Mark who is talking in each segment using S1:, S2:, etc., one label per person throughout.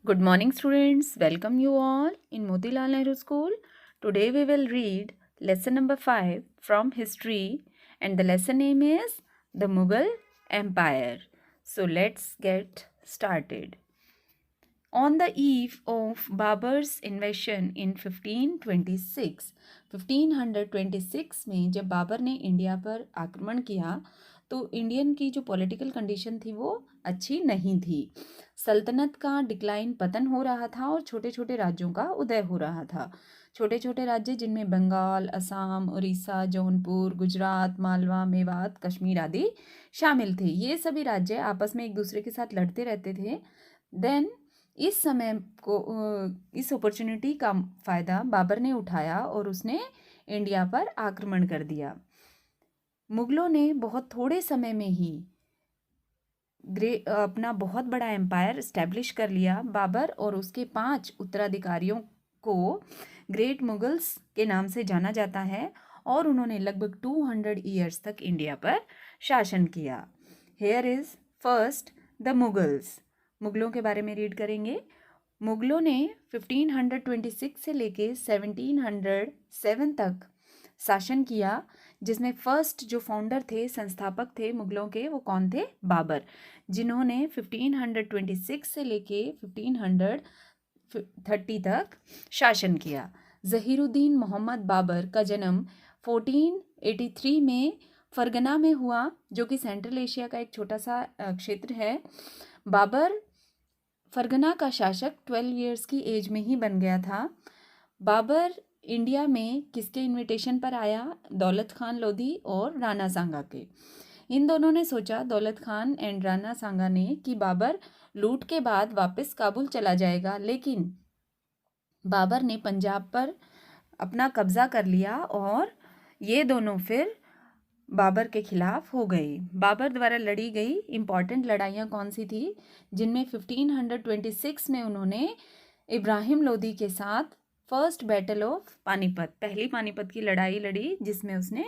S1: Good morning, students. Welcome you all in Motilal Nehru School. Today we will read lesson number 5 from history, and the lesson name is The Mughal Empire. So let's get started. On the eve of Babur's invasion in 1526 में जब बाबर ने India पर आक्रमण किया तो Indian की जो political condition थी वो अच्छी नहीं थी। सल्तनत का डिक्लाइन पतन हो रहा था और छोटे छोटे राज्यों का उदय हो रहा था। छोटे छोटे राज्य जिनमें बंगाल, असम, उड़ीसा, जौनपुर, गुजरात, मालवा, मेवात, कश्मीर आदि शामिल थे। ये सभी राज्य आपस में एक दूसरे के साथ लड़ते रहते थे। देन इस समय को इस अपॉर्चुनिटी का फ़ायदा बाबर ने उठाया और उसने इंडिया पर आक्रमण कर दिया। मुगलों ने बहुत थोड़े समय में ही अपना बहुत बड़ा एम्पायर इस्टेब्लिश कर लिया। बाबर और उसके 5 उत्तराधिकारियों को ग्रेट मुगल्स के नाम से जाना जाता है और उन्होंने लगभग 200 ईयर्स तक इंडिया पर शासन किया। Here is first the Mughals. मुगलों के बारे में रीड करेंगे। मुगलों ने 1526 से लेके 1707 तक शासन किया, जिसमें फर्स्ट जो फाउंडर थे, संस्थापक थे मुगलों के, वो कौन थे? बाबर, जिन्होंने 1526 से लेके 1530 तक शासन किया। ज़हीरुद्दीन मोहम्मद बाबर का जन्म 1483 में फरगना में हुआ, जो कि सेंट्रल एशिया का एक छोटा सा क्षेत्र है। बाबर फरगना का शासक 12 इयर्स की एज में ही बन गया था। बाबर इंडिया में किसके इनविटेशन पर आया? दौलत खान लोधी और राणा सांगा के। इन दोनों ने सोचा, दौलत खान एंड राणा सांगा ने, कि बाबर लूट के बाद वापस काबुल चला जाएगा, लेकिन बाबर ने पंजाब पर अपना कब्जा कर लिया और ये दोनों फिर बाबर के खिलाफ हो गई। बाबर द्वारा लड़ी गई इम्पॉर्टेंट लड़ाइयाँ कौन सी थी? जिनमें 1526 में उन्होंने इब्राहिम लोदी के साथ फर्स्ट बैटल ऑफ पानीपत, पहली पानीपत की लड़ाई लड़ी, जिसमें उसने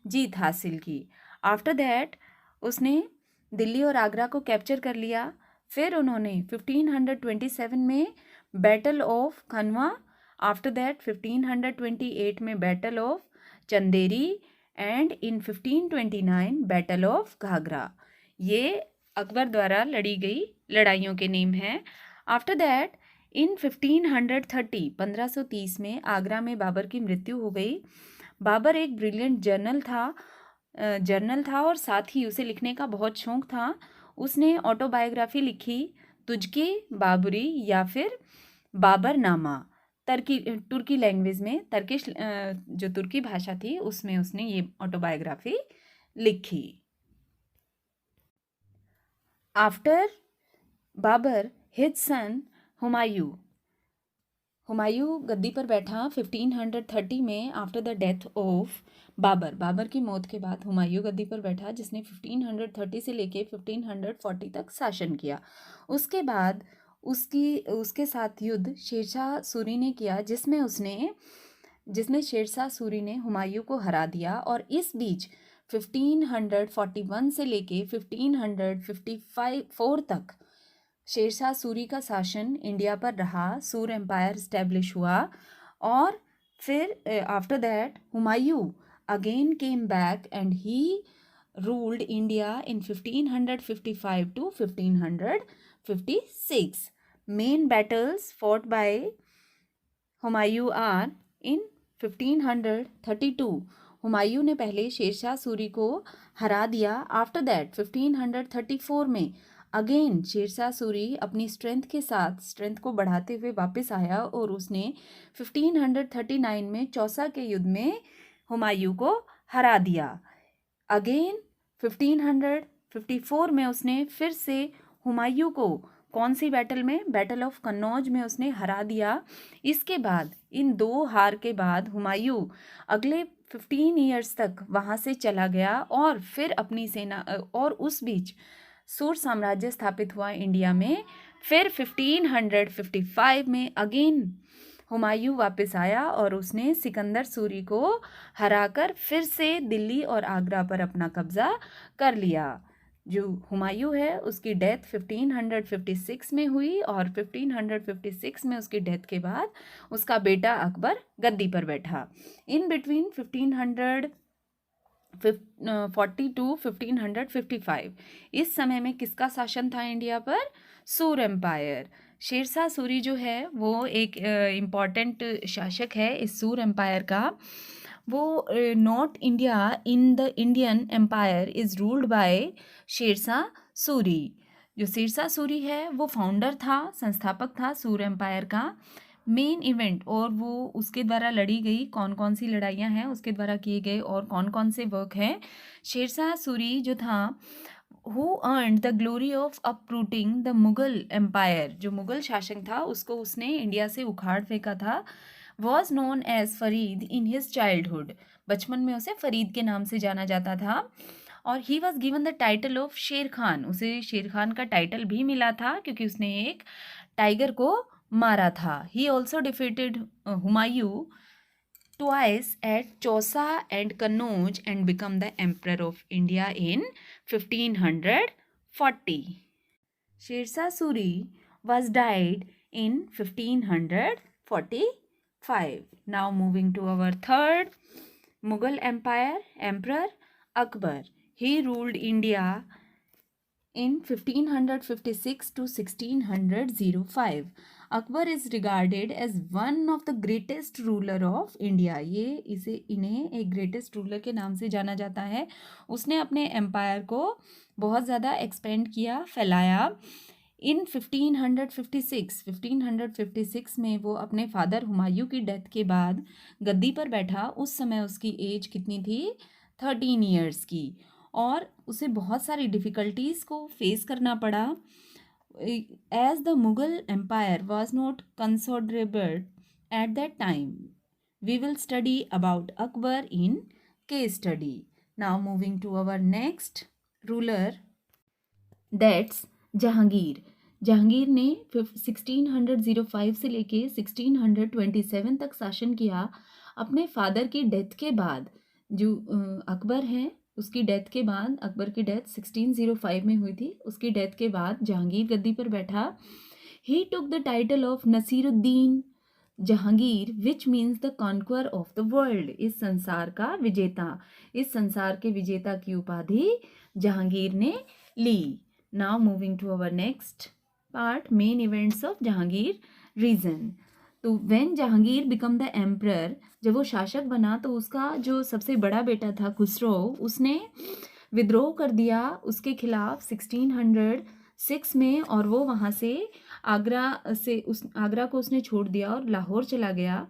S1: जीत हासिल की। आफ्टर दैट उसने दिल्ली और आगरा को कैप्चर कर लिया। फिर उन्होंने 1527 में battle of Khanwa, after that 1528 में battle of Chanderi and in 1529 battle of Ghaghra. ये अकबर द्वारा लड़ी गई लड़ाइयों के नेम हैं। आफ्टर दैट इन 1530 में आगरा में बाबर की मृत्यु हो गई। बाबर एक ब्रिलियंट जर्नल था और साथ ही उसे लिखने का बहुत शौक था। उसने ऑटोबायोग्राफी लिखी, तुझकी बाबरी या फिर बाबरनामा। तुर्की लैंग्वेज में, जो तुर्की भाषा थी उसमें उसने ये ऑटोबायोग्राफी लिखी। After Babur his son Humayun गद्दी पर बैठा 1530 में। After the death of Babur की मौत के बाद हुमायूं गद्दी पर बैठा, जिसने 1530 से लेके 1540 तक शासन किया। उसके बाद उसके साथ युद्ध शेरशाह सूरी ने किया, जिसमें शेरशाह सूरी ने हुमायूं को हरा दिया। और इस बीच 1541 से लेके 1554 तक शेरशाह सूरी का शासन इंडिया पर रहा। सूर एम्पायर स्टैब्लिश हुआ और फिर after that Humayun again came back and he ruled India in 1555 to 1556. Main battles fought by Humayun are in 1532 Humayun ने पहले शेरशाह सूरी को हरा दिया। आफ्टर दैट 1534 में अगेन शेरशाह सूरी अपनी स्ट्रेंथ को बढ़ाते हुए वापस आया और उसने 1539 में चौसा के युद्ध में हुमायूं को हरा दिया। अगेन 1554 में उसने फिर से हुमायूं को कौन सी बैटल में? बैटल ऑफ कन्नौज में उसने हरा दिया। इसके बाद इन 2 हार के बाद हुमायूं अगले 15 ईयर्स तक वहाँ से चला गया और फिर अपनी सेना और उस बीच सूर साम्राज्य स्थापित हुआ इंडिया में। फिर 1555 में अगेन हुमायूं वापस आया और उसने सिकंदर सूरी को हराकर फिर से दिल्ली और आगरा पर अपना कब्जा कर लिया। जो हुमायूं है उसकी डेथ 1556 में हुई और 1556 में उसकी डेथ के बाद उसका बेटा अकबर गद्दी पर बैठा। इन बिटवीन 1540 टू 1555 इस समय में किसका शासन था इंडिया पर? सूर एम्पायर। शेरशाह सूरी जो है वो एक इम्पॉर्टेंट शासक है इस सूर एम्पायर का। वो north India in the Indian empire is ruled by Sher Shah Suri. जो शेरशाह सूरी है वो फाउंडर था, संस्थापक था सूर एम्पायर का। मेन इवेंट और वो उसके द्वारा लड़ी गई कौन कौन सी लड़ाइयाँ हैं, उसके द्वारा किए गए और कौन कौन से वर्क हैं। शेरशाह सूरी जो था who earned the glory of uprooting the Mughal empire, जो मुगल शासक था उसको उसने इंडिया से उखाड़ फेंका था, was known as Farid in his childhood। बचपन में उसे फरीद के नाम से जाना जाता था। और he was given the title of शेर खान, उसे शेर खान का टाइटल भी मिला था क्योंकि उसने एक टाइगर को मारा था। He also defeated Humayun twice at Chausa and Kannauj and become the Emperor of India in 1540. Shershah Suri was died in 1545. Now moving to our third Mughal Empire, Emperor Akbar. He ruled India in 1556 to 1605. Akbar is regarded as one of the greatest ruler of India. इन्हें एक greatest ruler के नाम से जाना जाता है। उसने अपने एम्पायर को बहुत ज़्यादा एक्सपेंड किया, फैलाया। इन 1556 में वो अपने फादर हुमायूं की डेथ के बाद गद्दी पर बैठा। उस समय उसकी एज कितनी थी? 13 ईयर्स की। और उसे बहुत सारी डिफ़िकल्टीज़ को फेस करना पड़ा। As the Mughal Empire was not considerable at that time. We will study about Akbar in case study. Now moving to our next ruler, that's Jahangir. Jahangir ने 1605 से लेके 1627 तक शासन किया। अपने फादर की डेथ के बाद जो अकबर हैं उसकी डेथ के बाद, अकबर की डेथ 1605 में हुई थी, उसकी डेथ के बाद जहांगीर गद्दी पर बैठा। He took the title of Nasiruddin Jahangir which means the conquer of the world. इस संसार का विजेता, इस संसार के विजेता की उपाधि जहांगीर ने ली। Now moving to our next part, main events of Jahangir reign. तो when Jahangir become the emperor, जब वो शासक बना तो उसका जो सबसे बड़ा बेटा था खुसरो, उसने विद्रोह कर दिया उसके खिलाफ 1606 में। और वो वहाँ से आगरा को उसने छोड़ दिया और लाहौर चला गया।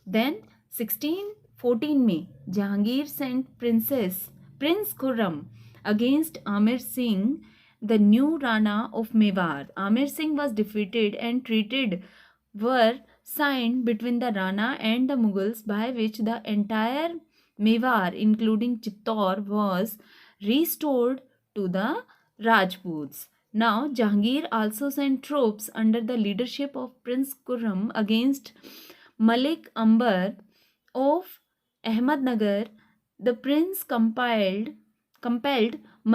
S1: देन 1614 में Jahangir sent prince Khurram against Amir Singh, the new Rana of Mewar. Amir Singh was defeated and treated वर signed between the Rana and the Mughals, by which the entire Mewar including Chittor was restored to the Rajputs. Now Jahangir also sent troops under the leadership of Prince Khurram against Malik Ambar of Ahmednagar. The prince compelled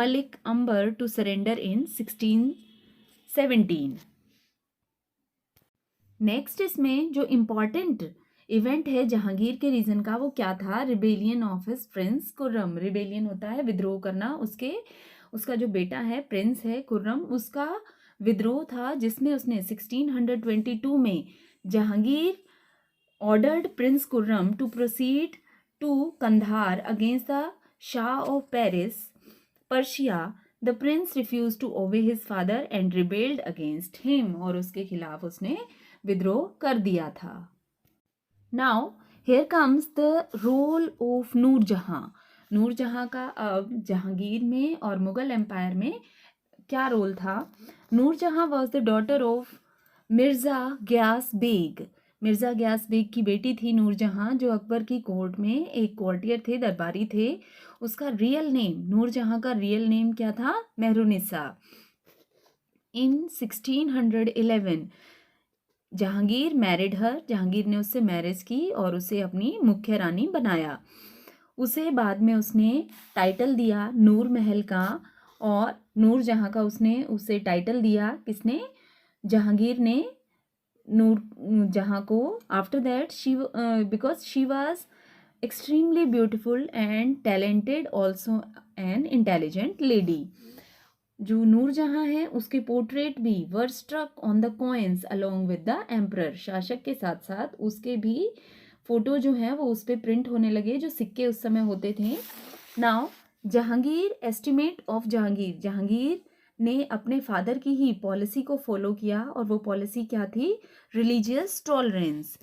S1: Malik Ambar to surrender in 1617. Next इसमें जो important event है जहांगीर के reason का वो क्या था? Rebellion of his Prince Khurram. Rebellion होता है विद्रोह करना। उसका जो बेटा है प्रिंस है खुर्रम, उसका विद्रोह था जिसमें उसने 1622 में Jahangir ordered prince Khurram to proceed to Kandahar against the shah of Persia. The prince refuse to obey his father and rebelled against him, और उसके खिलाफ उसने विद्रोह कर दिया था। Now here comes the role of Nur Jahan. Nur Jahan का अब जहांगीर में और मुगल एम्पायर में क्या रोल था? Nur Jahan was the daughter of Mirza Ghiyas Beg. Mirza Ghiyas Beg की बेटी थी नूरजहां, जो अकबर की कोर्ट में एक कोर्टियर थे, दरबारी थे। उसका रियल नेम, नूरजहां का रियल नेम क्या था? मेहरुनिसा। इन 1611 जहांगीर मैरिड हर, जहांगीर ने उससे मैरिज की और उसे अपनी मुख्य रानी बनाया। उसे बाद में उसने टाइटल दिया नूर महल का, और नूरजहाँ का उसने उसे टाइटल दिया, किसने, जहांगीर ने नूरजहाँ को। After that she because she was extremely beautiful and talented, also an intelligent lady। जो नूरजहाँ है उसके पोर्ट्रेट भी were struck on the coins along with the emperor, शासक के साथ साथ उसके भी फोटो जो है वो उस पर प्रिंट होने लगे, जो सिक्के उस समय होते थे। Now Jahangir estimate of Jahangir, Jahangir ने अपने फादर की ही पॉलिसी को फॉलो किया, और वो पॉलिसी क्या थी, religious tolerance.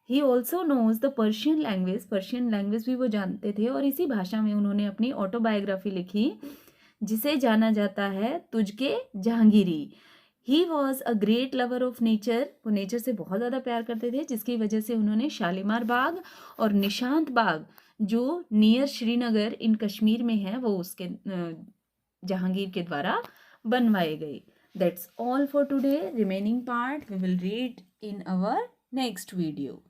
S1: He also knows the Persian language, Persian language भी वो जानते थे, और इसी भाषा में उन्होंने अपनी ऑटोबायोग्राफी लिखी जिसे जाना जाता है Tuzuk Jahangiri. He was a great lover of nature, वो नेचर से बहुत ज़्यादा प्यार करते थे, जिसकी वजह से उन्होंने शालीमार बाग और निशांत बाग जो नियर श्रीनगर इन कश्मीर में है वो उसके जहांगीर के द्वारा बनवाए गए। That's all for today. Remaining part we will read in our next video.